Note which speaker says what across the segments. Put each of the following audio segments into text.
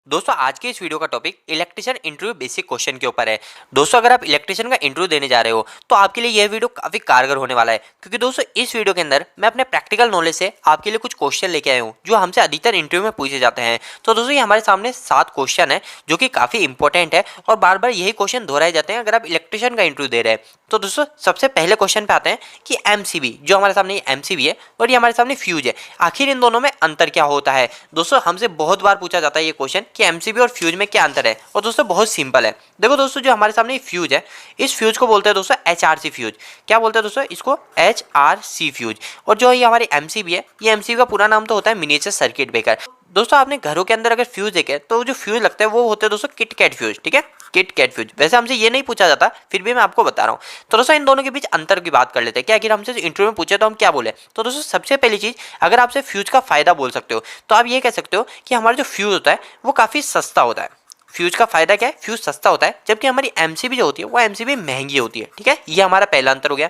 Speaker 1: दोस्तों आज के इस वीडियो का topic electrician interview basic question के ऊपर है। दोस्तों अगर आप इलेक्ट्रिशियन का इंटरव्यू देने जा रहे हो तो आपके लिए यह वीडियो काफी कारगर होने वाला है, क्योंकि दोस्तों इस वीडियो के अंदर मैं अपने प्रैक्टिकल नॉलेज से आपके लिए कुछ क्वेश्चन लेके आया हूँ जो हमसे अधिकतर इंटरव्यू में पूछे जाते हैं। तो दोस्तों ये हमारे सामने 7 क्वेश्चन है जो कि काफी इंपॉर्टेंट है और बार बार यही क्वेश्चन दोहराए जाते हैं अगर आप इलेक्ट्रिशियन का इंटरव्यू दे रहे हैं। तो दोस्तों सबसे पहले क्वेश्चन पे आते हैं कि एमसीबी, जो हमारे सामने एमसीबी है और ये हमारे सामने फ्यूज है, आखिर इन दोनों में अंतर क्या होता है। दोस्तों हमसे बहुत बार पूछा जाता है ये क्वेश्चन कि एमसीबी और फ्यूज में क्या अंतर है, और दोस्तों बहुत सिंपल है। देखो दोस्तों जो हमारे सामने फ्यूज है, इस फ्यूज को बोलते हैं दोस्तों एचआरसी फ्यूज। क्या बोलते हैं दोस्तों इसको? HRC fuse. और जो ये हमारी एमसीबी है, ये एमसीबी का पूरा नाम तो होता है मिनिएचर सर्किट ब्रेकर। दोस्तों आपने घरों के अंदर अगर फ्यूज देखे तो जो फ्यूज लगता है वो होते हैं दोस्तों किट कैट फ्यूज। ठीक है, किट कैट फ्यूज। वैसे हमसे ये नहीं पूछा जाता, फिर भी मैं आपको बता रहा हूँ। तो दोस्तों इन दोनों के बीच अंतर की बात कर लेते हैं कि आखिर हमसे इंटरव्यू में पूछे तो हम क्या बोले। तो दोस्तों सबसे पहली चीज, अगर आपसे फ्यूज का फायदा बोल सकते हो तो आप ये कह सकते हो कि हमारा जो फ्यूज होता है वो काफी सस्ता होता है। फ्यूज का फायदा क्या है? फ्यूज सस्ता होता है, जबकि हमारी एमसीबी जो होती है वो एमसीबी महंगी होती है। ठीक है, ये हमारा पहला अंतर हो गया।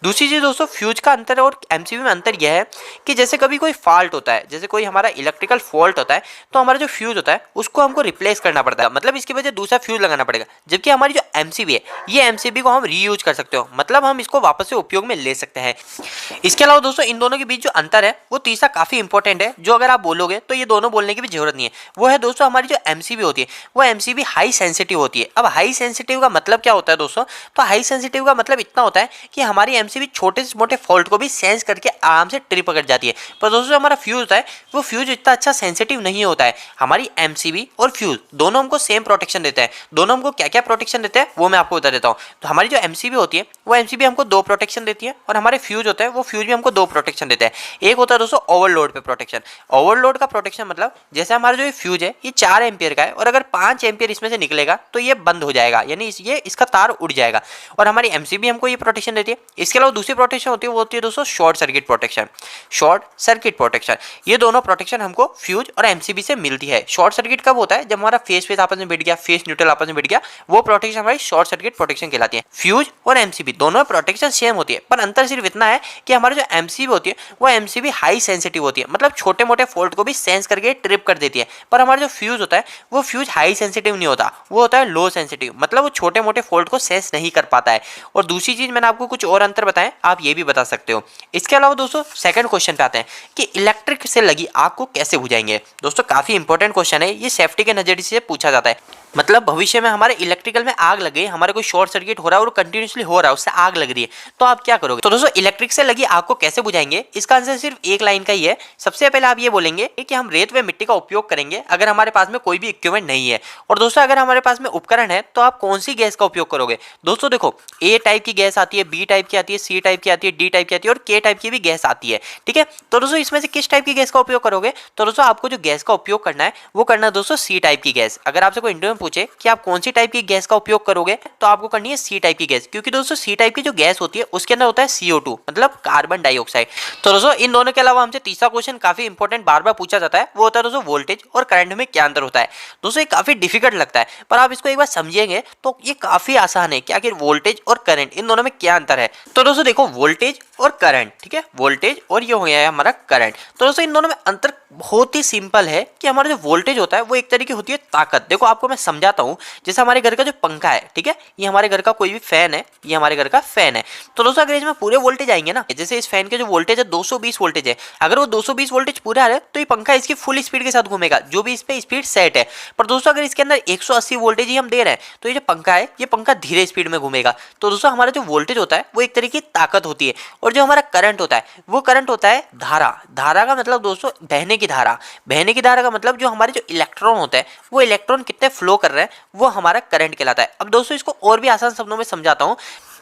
Speaker 1: दूसरी चीज दोस्तों, फ्यूज का अंतर और एमसीबी में अंतर यह है कि जैसे कभी कोई फॉल्ट होता है, जैसे कोई हमारा इलेक्ट्रिकल फॉल्ट होता है, तो हमारा जो फ्यूज होता है उसको हमको रिप्लेस करना पड़ता है, मतलब इसकी वजह दूसरा फ्यूज लगाना पड़ेगा। जबकि हमारी जो एमसीबी है, ये एमसीबी को हम रीयूज कर सकते हो, मतलब हम इसको वापस से उपयोग में ले सकते हैं। इसके अलावा दोस्तों इन दोनों के बीच जो अंतर है वो तीसरा काफी इंपॉर्टेंट है, जो अगर आप बोलोगे तो ये दोनों बोलने की भी जरूरत नहीं है। वो है दोस्तों हमारी जो एमसीबी होती है वो एमसीबी हाई सेंसिटिव होती है। अब हाई सेंसिटिव का मतलब क्या होता है दोस्तों? तो हाई सेंसिटिव का मतलब इतना होता है कि हमारी एमसीबी छोटे से मोटे फॉल्ट को भी सेंस करके आराम से ट्रिप पकड़ जाती है। पर दोस्तों हमारा फ्यूज होता है वो फ्यूज इतना अच्छा सेंसिटिव नहीं होता है। हमारी एमसीबी और फ्यूज दोनों हमको सेम प्रोटेक्शन देते हैं। दोनों हमको क्या क्या प्रोटेक्शन देते हैं वो मैं आपको बता देता हूँ। तो हमारी जो एमसीबी होती है वो एमसीबी हमको 2 प्रोटेक्शन देती है, और हमारे फ्यूज होता है वो फ्यूज भी हमको 2 प्रोटेक्शन देते हैं। एक होता है दोस्तों ओवरलोड पे प्रोटेक्शन। ओवरलोड का प्रोटेक्शन मतलब जैसे हमारा जो फ्यूज है ये 4 एम्पियर का है, और अगर 5 एम्पियर इसमें से निकलेगा तो ये बंद हो जाएगा, यानी ये इसका तार उड़ जाएगा, और हमारी एमसीबी हमको ये प्रोटेक्शन देती है। इसके अलावा दूसरी प्रोटेक्शन होती है वो होती है दोस्तों short circuit protection. Short circuit protection, ये दोनों प्रोटेक्शन हमको फ्यूज और एमसीबी से मिलती है। शॉर्ट सर्किट कब होता है? जब हमारा फेस फेस आपस में बैठ गया, फेस न्यूट्रल आपस में बैठ गया, वो प्रोटेक्शन हमारी शॉर्ट सर्किट प्रोटेक्शन कहलाती है। फ्यूज और एमसीबी दोनों प्रोटेक्शन सेम होती है, पर अंतर सिर्फ इतना है कि हमारी जो एमसीबी होती है वो एमसीबी हाई सेंसिटिव होती है, मतलब छोटे मोटे फॉल्ट को भी सेंस करके ट्रिप कर देती है। पर हमारा जो फ्यूज होता है वो फ्यूज हाई सेंसिटिव नहीं होता, वो होता है लो सेंसिटिव, मतलब वो छोटे मोटे फॉल्ट को सेंस नहीं कर पाता है। और दूसरी चीज मैंने आपको कुछ और अंतर बताएं, आप ये भी बता सकते हो। इसके अलावा दोस्तों सेकंड क्वेश्चन पे आते हैं कि इलेक्ट्रिक से लगी आग को कैसे बुझाएंगे। दोस्तों काफी इंपॉर्टेंट क्वेश्चन है, ये सेफ्टी के नजरिए से पूछा जाता है। मतलब भविष्य में हमारे इलेक्ट्रिकल में आग लग गई, हमारे कोई शॉर्ट सर्किट हो रहा है और कंटिन्यूसली हो रहा है, उससे आग लग रही है, तो आप क्या करोगे? तो दोस्तों इलेक्ट्रिक से लगी आग को कैसे बुझाएंगे, इसका आंसर सिर्फ एक लाइन का ही है। सबसे पहले आप ये बोलेंगे कि हम रेत व मिट्टी का उपयोग करेंगे अगर हमारे पास में कोई भी इक्विपमेंट नहीं है। और दोस्तों अगर हमारे पास में उपकरण है तो आप कौन सी गैस का उपयोग करोगे? दोस्तों देखो, ए टाइप की गैस आती है, बी टाइप की आती है, सी टाइप की आती है, डी टाइप की आती है और के टाइप की भी गैस आती है। ठीक है, तो दोस्तों इसमें से किस टाइप की गैस का उपयोग करोगे? तो दोस्तों आपको जो गैस का उपयोग करना है वो करना है दोस्तों सी टाइप की गैस। अगर आपसे कोई इंटरव्यू में पूछे कि आप कौन सी टाइप की गैस का उपयोग करोगे, तो आपको करनी है सी टाइप की गैस, क्योंकि दोस्तों सी टाइप की जो गैस होती है उसके अंदर होता है CO2, मतलब कार्बन डाइऑक्साइड। तो दोस्तों इन दोनों के अलावा हमसे तीसरा क्वेश्चन काफी इंपॉर्टेंट बार बार पूछा जाता है, वो होता है दोस्तों वोल्टेज और करंट में क्या अंतर होता है। दोस्तों ये काफी डिफिकल्ट लगता है, पर आप इसको एक बार समझेंगे तो ये काफी आसान है कि आखिर वोल्टेज और करंट इन दोनों में क्या अंतर है। तो दोस्तों देखो, वोल्टेज और करंट, ठीक है, वोल्टेज और ये हो गया है हमारा करंट। तो दोस्तों इन दोनों में अंतर बहुत ही सिंपल है कि हमारा जो वोल्टेज होता है वो एक तरीके होती है ताकत। देखो आपको मैं समझाता हूं, जैसे हमारे घर का जो पंखा है, ठीक है, ये हमारे घर का कोई भी फैन है, ये हमारे घर का फैन है। तो दोस्तों अगर इसमें पूरे वोल्टेज आएंगे ना, जैसे इस फैन के जो वोल्टेज है 220 वोल्टेज है, अगर वो 220 वोल्टेज पूरे आ रहे हैं तो ये पंखा इसकी फुल स्पीड के साथ घूमेगा, जो भी इस पे स्पीड सेट है। पर दोस्तों अगर इसके अंदर 180 वोल्टेज ही हम दे रहे हैं तो ये जो पंखा है ये पंखा धीरे स्पीड में घूमेगा। तो दोस्तों हमारा जो वोल्टेज होता है वो एक तरीके की ताकत होती है, और जो हमारा करंट होता है वो करंट होता है धारा। धारा का मतलब दोस्तों बहने की धारा। बहने की धारा का मतलब जो हमारे जो इलेक्ट्रॉन होते हैं वो इलेक्ट्रॉन कितने फ्लो कर रहे हैं वो हमारा करंट कहलाता है। अब दोस्तों इसको और भी आसान शब्दों में समझाता हूं।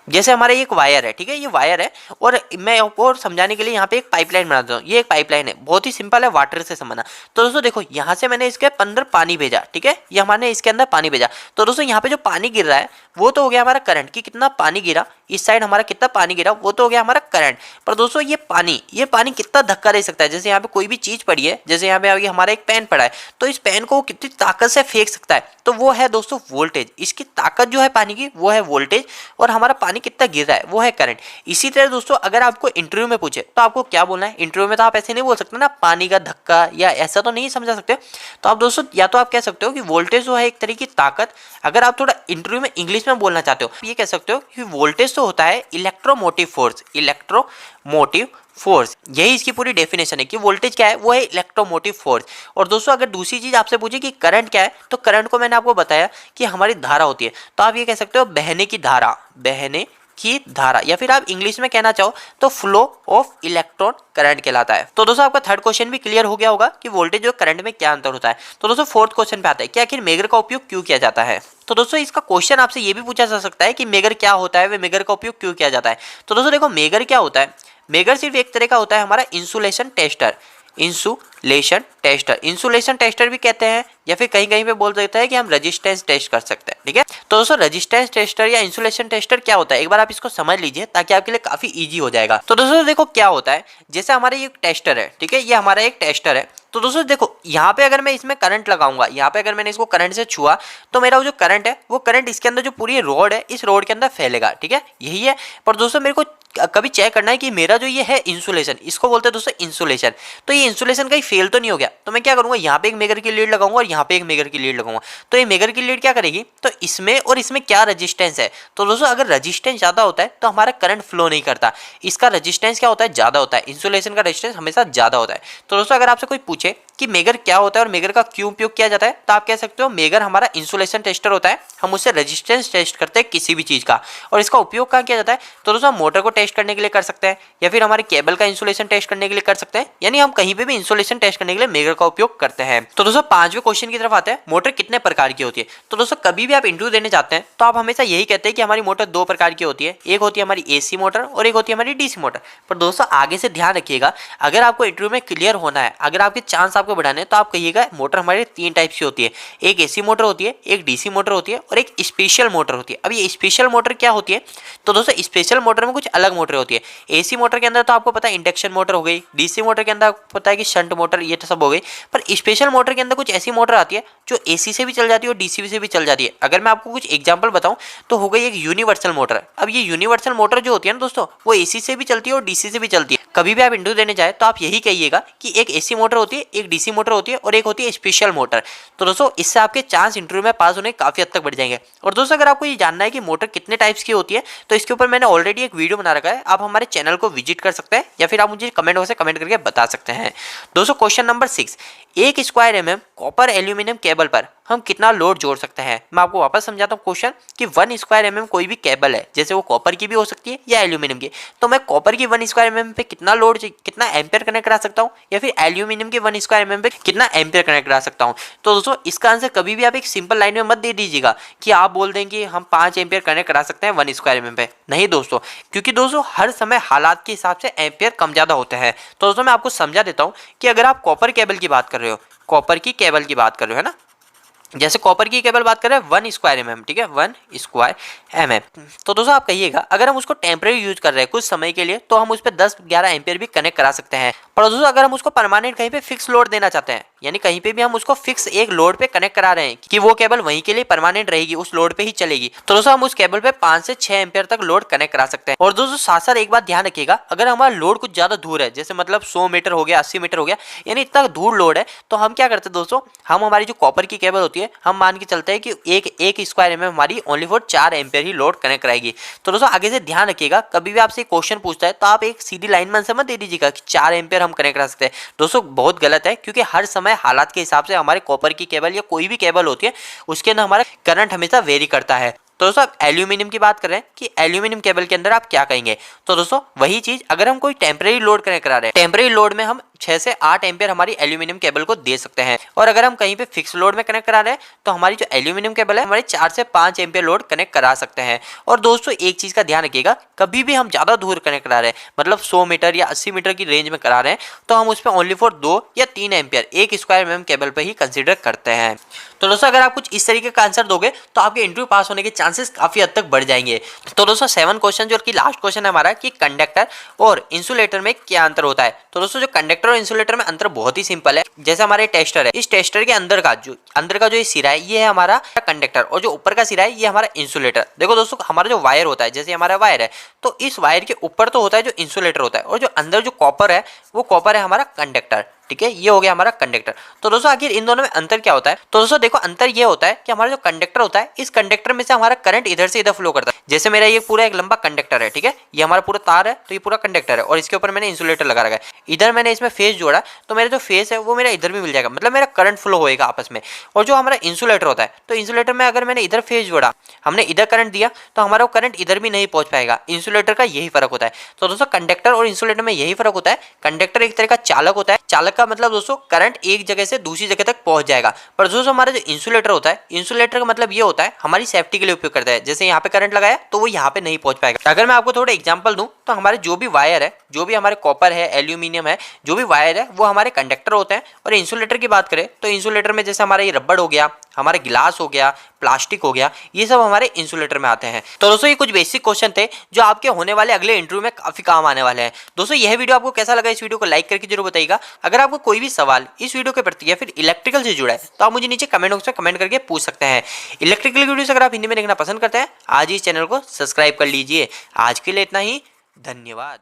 Speaker 1: जैसे हमारे एक वायर है, ठीक है, ये वायर है, और मैं और समझाने के लिए यहाँ पे एक पाइपलाइन बनाता हूँ। ये एक पाइपलाइन है, बहुत ही सिंपल है, वाटर से संबंधा। तो दोस्तों देखो, यहाँ से मैंने इसके अंदर पानी भेजा, ठीक है, ये हमारे इसके अंदर पानी भेजा। तो दोस्तों यहाँ पे जो पानी गिर रहा है वो तो हो गया हमारा करंट, कि कितना पानी गिरा इस साइड हमारा कितना पानी गिरा, वो तो हो गया हमारा करंट। पर दोस्तों ये पानी कितना धक्का दे सकता है, जैसे यहाँ पे कोई भी चीज पड़ी है, जैसे यहाँ पे हमारा एक पेन पड़ा है, तो इस पेन को कितनी ताकत से फेंक सकता है, तो वो है दोस्तों वोल्टेज। इसकी ताकत जो है पानी की वो है वोल्टेज, और हमारा पानी कितना गिर रहा है वो है करंट। इसी तरह दोस्तों अगर आपको इंटरव्यू में पूछे तो आपको क्या बोलना है, इंटरव्यू में तो आप ऐसे नहीं बोल सकते ना पानी का धक्का, या ऐसा तो नहीं समझा सकते। तो आप दोस्तों या तो आप कह सकते हो कि वोल्टेज जो है एक तरह की ताकत। अगर आप थोड़ा इंटरव्यू में इंग्लिश में बोलना चाहते हो, ये कह सकते हो कि वोल्टेज तो होता है इलेक्ट्रोमोटिव फोर्स, इलेक्ट्रोमोटिव फोर्स, यही इसकी पूरी डेफिनेशन है कि वोल्टेज क्या है, वो है इलेक्ट्रोमोटिव फोर्स। और दोस्तों अगर दूसरी चीज आपसे पूछे कि करंट क्या है, तो करंट को मैंने आपको बताया कि हमारी धारा होती है, तो आप ये कह सकते हो बहने की धारा, बहने की धारा, या फिर आप इंग्लिश में कहना चाहो तो फ्लो ऑफ इलेक्ट्रॉन करंट कहलाता है। तो दोस्तों आपका थर्ड क्वेश्चन भी क्लियर हो गया होगा कि वोल्टेज और करंट में क्या अंतर होता है। तो दोस्तों फोर्थ क्वेश्चन पे आता है कि आखिर मेगर का उपयोग क्यों किया जाता है। तो दोस्तों इसका क्वेश्चन आपसे ये भी पूछा जा सकता है कि मेगर क्या होता है, वे मेगर का उपयोग क्यों किया जाता है। तो दोस्तों देखो मेगर क्या होता है, मेगर सिर्फ एक तरह का होता है हमारा insulation tester, insulation tester, insulation tester भी कहते हैं, या फिर कहीं कहीं पे बोल सकते हैं कि हम रेजिस्टेंस टेस्ट कर सकते हैं, ठीक है। तो दोस्तों रेजिस्टेंस टेस्टर या इंसुलेशन टेस्टर क्या होता है, एक बार आप इसको समझ लीजिए ताकि आपके लिए काफी इजी हो जाएगा। तो दोस्तों देखो क्या होता है, जैसे हमारा ये टेस्टर है, ठीक है, ये हमारा एक टेस्टर है। तो दोस्तों देखो यहाँ पे अगर मैं इसमें करंट लगाऊंगा, यहाँ पे अगर मैंने इसको करंट से छुआ, तो मेरा वो जो करंट है वो करंट इसके अंदर जो पूरी रोड है, इस रोड के अंदर फैलेगा, ठीक है, यही है। पर दोस्तों मेरे को कभी चेक करना है कि मेरा जो ये है इंसुलेशन, इसको बोलते हैं दोस्तों इंसुलेशन, तो ये इंसुलेशन कहीं फेल तो नहीं हो गया। तो मैं क्या करूंगा, यहाँ पे एक मेगर की लीड लगाऊंगा और यहाँ पे एक मेगर की लीड लगाऊंगा। तो ये मेगर की लीड क्या करेगी, तो इसमें और इसमें क्या रेजिस्टेंस है, तो दोस्तों अगर रेजिस्टेंस ज्यादा होता है तो हमारा करंट फ्लो नहीं करता, इसका रेजिस्टेंस क्या होता है, ज्यादा होता है, इंसुलेशन का रेजिस्टेंस हमेशा ज्यादा होता है। तो दोस्तों अगर आपसे कोई पूछे कि मेगर क्या होता है और मेगर का क्यों उपयोग किया जाता है, तो आप कह सकते हो मेगर हमारा इंसुलेशन टेस्टर होता है, हम उससे रेजिस्टेंस टेस्ट करते हैं किसी भी चीज का। और इसका उपयोग कहाँ किया जाता है, तो दोस्तों मोटर को टेस्ट करने के लिए कर सकते हैं, या फिर हमारे केबल का इंसुलेशन टेस्ट करने के लिए कर सकते हैं, यानी हम कहीं पे भी इंसुलेशन टेस्ट करने के लिए मेगर का उपयोग करते हैं। तो दोस्तों पांचवें क्वेश्चन की तरफ आते हैं, मोटर कितने प्रकार की होती है। तो दोस्तों कभी भी आप इंटरव्यू देने जाते हैं तो आप हमेशा यही कहते हैं कि हमारी मोटर दो प्रकार की होती है, एक होती है हमारी एसी मोटर और एक होती है हमारी डीसी मोटर। पर दोस्तों आगे से ध्यान रखिएगा, अगर आपको इंटरव्यू में क्लियर होना है, अगर आपके चांस आपको बढ़ाने हैं, तो आप कहिएगा मोटर हमारे तीन टाइप की होती है, एक एसी मोटर होती है, एक डीसी मोटर होती है और एक स्पेशल मोटर होती है। अब ये स्पेशल मोटर क्या होती है, तो दोस्तों स्पेशल मोटर में कुछ अलग मोटर होती है। एसी मोटर के अंदर तो आपको पता है इंडक्शन मोटर हो गई, डीसी मोटर के अंदर आपको पता है कि शंट मोटर, ये तो सब हो गई। पर स्पेशल मोटर के अंदर कुछ ऐसी मोटर आती है जो एसी से भी चल जाती है और डीसी से भी चल जाती है। अगर मैं आपको कुछ एग्जांपल बताऊं तो हो गई एक यूनिवर्सल मोटर। अब ये यूनिवर्सल मोटर जो होती है ना दोस्तों, वो एसी से भी चलती है और डीसी से भी चलती है। कभी भी आप इंटरव्यू देने जाए तो आप यही कहिएगा कि एक एसी मोटर होती है, एक डीसी मोटर होती है और एक होती है स्पेशल मोटर। तो दोस्तों इससे आपके चांस इंटरव्यू में पास होने काफी हद तक बढ़ जाएंगे। और दोस्तों अगर आपको ये जानना है कि मोटर कितने टाइप्स की होती है, तो इसके ऊपर मैंने ऑलरेडी एक वीडियो बना रखा है, आप हमारे चैनल को विजिट कर सकते हैं, या फिर आप मुझे कमेंट बॉक्स में कमेंट करके बता सकते हैं। दोस्तों क्वेश्चन नंबर 6, एक square MM copper aluminium cable पर हम कितना लोड जोड़ सकते हैं। मैं आपको वापस समझाता हूँ क्वेश्चन कि 1 स्क्वायर एमएम कोई भी केबल है, जैसे वो कॉपर की भी हो सकती है या एल्यूमिनियम की, तो मैं कॉपर की 1 स्क्वायर एमएम पे कितना लोड, कितना एम्पियर कनेक्ट करा सकता हूँ, या फिर एल्यूमिनियम के 1 स्क्वायर एमएम पे कितना एम्पियर कनेक्ट करा सकता हूँ। तो दोस्तों इसका आंसर कभी भी आप एक सिंपल लाइन में मत दे दीजिएगा कि आप बोल दें कि हम 5 एम्पियर कनेक्ट करा सकते हैं 1 स्क्वायर एमएम पे, नहीं दोस्तों, क्योंकि दोस्तों हर समय हालात के हिसाब से एम्पियर कम ज्यादा होते हैं। तो दोस्तों मैं आपको समझा देता हूँ कि अगर आप कॉपर केबल की बात कर रहे हो, कॉपर की केबल की बात कर रहे हो, है ना, जैसे कॉपर की केबल बात कर रहे हैं 1 स्क्वायर एमएम, ठीक है, 1 स्क्वायर एमएम, तो दोस्तों आप कहिएगा अगर हम उसको टेम्परेरी यूज कर रहे हैं कुछ समय के लिए, तो हम उस पर 10-11 एम्पियर भी कनेक्ट करा सकते हैं। पर दोस्तों अगर हम उसको परमानेंट कहीं पे फिक्स लोड देना चाहते हैं, यानी कहीं पे भी हम उसको फिक्स एक लोड पे कनेक्ट करा रहे हैं कि वो केबल वहीं के लिए परमानेंट रहेगी, उस लोड पे ही चलेगी, तो दोस्तों हम उस केबल पे 5 से 6 एम्पियर तक लोड कनेक्ट करा सकते हैं। और दोस्तों साथ साथ एक बात ध्यान रखिएगा, अगर हमारा लोड कुछ ज्यादा दूर है, जैसे मतलब 100 मीटर हो गया, 80 मीटर हो गया, यानी इतना दूर लोड है, तो हम क्या करते हैं दोस्तों, हम हमारी जो कॉपर की केबल होती है, हम मान के चलते हैं कि एक स्क्वायर एमएम हमारी only for 4 ampere he load connect कराएगी। तो दोस्तों आगे से ध्यान रखिएगा, कभी भी आपसे क्वेश्चन पूछता है तो आप एक सीधी लाइन में आंसर मत दे दीजिएगा कि 4 एम्पियर हम कनेक्ट करा सकते हैं। दोस्तों बहुत गलत है, क्योंकि हर समय हालात के हिसाब से हमारे कॉपर की केबल या कोई भी केबल होती है उसके अंदर हमारा करंट हमेशा वेरी करता है। तो दोस्तों आप एल्यूमिनियम की बात कर रहे हैं कि एल्यूमिनियम केबल के अंदर आप क्या कहेंगे, तो दोस्तों वही चीज, अगर हम कोई टेम्परेरी लोड कनेक्ट करा रहे हैं, टेम्परेरी लोड में हम 6 से 8 एम्पियर हमारी एल्यूमिनियम केबल को दे सकते हैं। और अगर हम कहीं पे फिक्स लोड में कनेक्ट करा रहे हैं तो हमारी जो एल्यूमिनियम केबल है हमारी 4 से 5 एम्पियर लोड कनेक्ट करा सकते हैं। और दोस्तों एक चीज का ध्यान रखिएगा, कभी भी हम ज्यादा दूर कनेक्ट करा रहे हैं, मतलब 100 मीटर या 80 मीटर की रेंज में करा रहे हैं, तो हम उस पर ओनली फॉर 2 या 3 एम्पियर 1 स्क्वायर mm केबल पे ही कंसीडर करते हैं। तो दोस्तों अगर आप कुछ इस तरीके का आंसर दोगे तो आपके इंटरव्यू पास होने के चांसेस काफी हद तक बढ़ जाएंगे। तो दोस्तों 7 क्वेश्चन जो कि लास्ट क्वेश्चन है हमारा कि कंडक्टर और इंसुलेटर में क्या अंतर होता है। तो दोस्तों जो कंडक्टर और इंसुलेटर में अंतर बहुत ही सिंपल है। जैसे हमारे टेस्टर है, इस टेस्टर के अंदर का जो ये सिरा है ये है हमारा कंडक्टर, और जो ऊपर का सिरा है ये हमारा इंसुलेटर। देखो दोस्तों हमारा जो वायर होता है, जैसे हमारा वायर है तो इस वायर के ऊपर तो होता है जो इंसुलेटर होता है, और जो अंदर जो कॉपर है वो कॉपर है हमारा कंडक्टर। ठीक है, ये हो गया हमारा कंडक्टर। तो दोस्तों आखिर इन दोनों में अंतर क्या होता है। तो दोस्तों देखो अंतर ये होता है कि हमारा जो कंडक्टर होता है, इस कंडक्टर में से हमारा करंट इधर से इधर फ्लो करता है। जैसे मेरा ये पूरा एक लंबा कंडक्टर है, ठीक है, ये हमारा पूरा तार है, तो ये पूरा कंडक्टर है और इसके ऊपर मैंने इंसुलेटर लगा रखा है। इधर मैंने इसमें फेस जोड़ा तो मेरा जो फेस है वो मेरा इधर भी मिल जाएगा, मतलब मेरा करंट फ्लो होएगा आपस में। और जो हमारा इंसुलेटर होता है, तो इंसुलेटर में अगर मैंने इधर फेस जोड़ा, हमने इधर करंट दिया तो हमारा करंट इधर भी नहीं पहुंच पाएगा। इंसुलेटर का यही फर्क होता है। तो दोस्तों कंडक्टर और इंसुलेटर में यही फर्क होता है। कंडक्टर एक तरह का चालक होता है, चालक का मतलब दोस्तों करंट एक जगह से दूसरी जगह तक पहुंच जाएगा। पर दोस्तों हमारा जो इंसुलेटर होता है, इंसुलेटर का मतलब ये होता है हमारी सेफ्टी के लिए उपयोग करता है। जैसे यहाँ पे करंट लगाया तो वो यहाँ पे नहीं पहुंच पाएगा। अगर मैं आपको थोड़ा एग्जांपल दूं तो हमारे जो भी वायर है, जो भी हमारे कॉपर है, एल्यूमिनियम है, जो भी वायर है वो हमारे कंडक्टर होते हैं। और इंसुलेटर की बात करें तो इंसुलेटर में जैसे हमारा ये रबड़ हो गया, हमारा गिलास हो गया, प्लास्टिक हो गया, ये सब हमारे इंसुलेटर में आते हैं। तो दोस्तों ये कुछ बेसिक क्वेश्चन थे जो आपके होने वाले अगले इंटरव्यू में काफी काम आने वाले हैं। दोस्तों यह वीडियो आपको कैसा लगा, इस वीडियो को लाइक करके जरूर बताइएगा। अगर आपको कोई भी सवाल इस वीडियो के प्रति या फिर इलेक्ट्रिकल से जुड़ा है तो आप मुझे नीचे कमेंट बॉक्स में कमेंट करके पूछ सकते हैं। इलेक्ट्रिकल वीडियोस अगर आप हिंदी में देखना पसंद करते हैं, आज ही इस चैनल को सब्सक्राइब कर लीजिए। आज के लिए इतना ही, धन्यवाद।